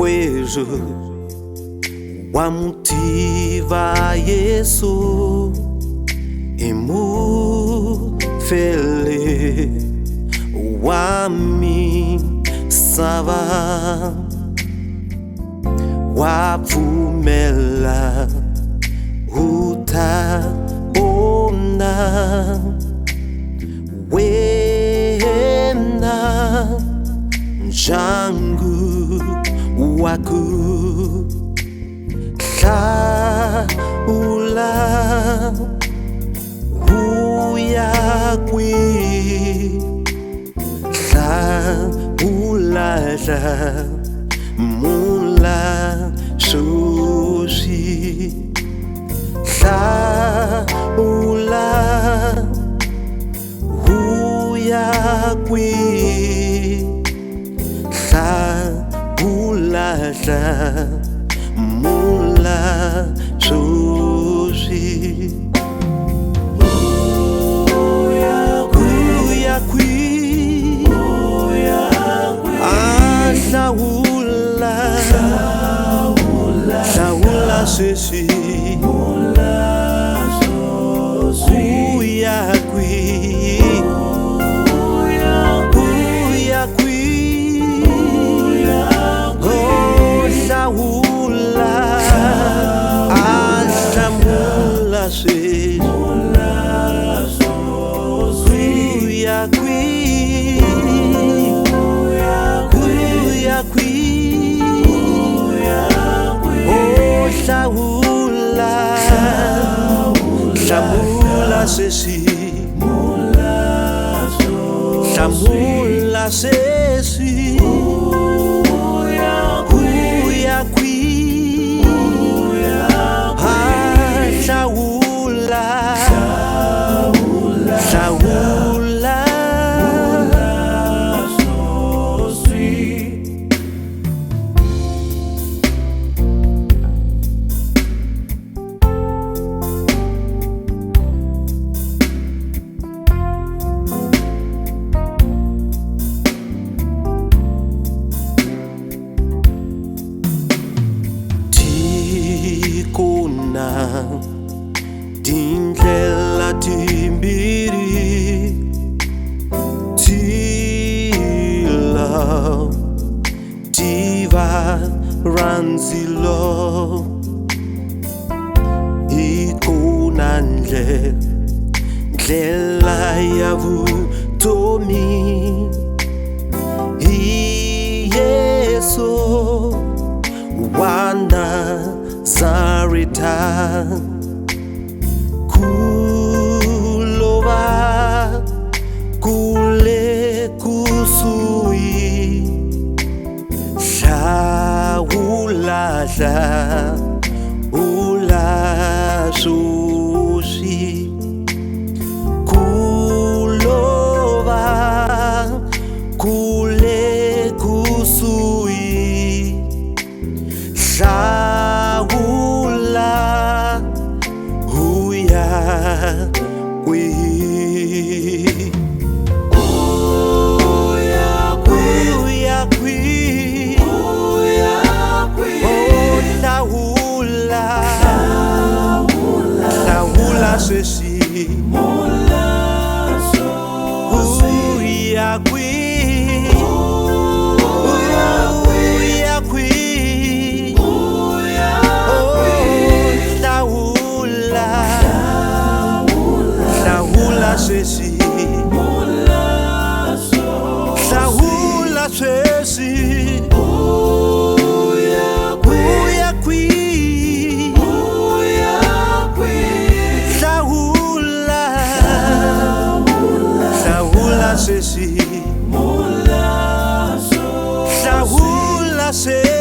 Wejo wamutiva Yesu imufele wami sava wavumela utaona wena jangu waku hlaula uyakwi hlaula mula shoshi hlaula uyakwi hlaula mula shoshi hlaula sesi uyakwi hlaula sesi Hlaula sesi hlaula sesi uyakwi hlaula Dindlela timbiri tila diva ranzilo ikunandle ndlela yavutomi Yesu wana Zarita kulova kule kusui hlaula ula sushi kulova kule kusui sesi hlaula sesi hlaula sesi sesi hlaula sesi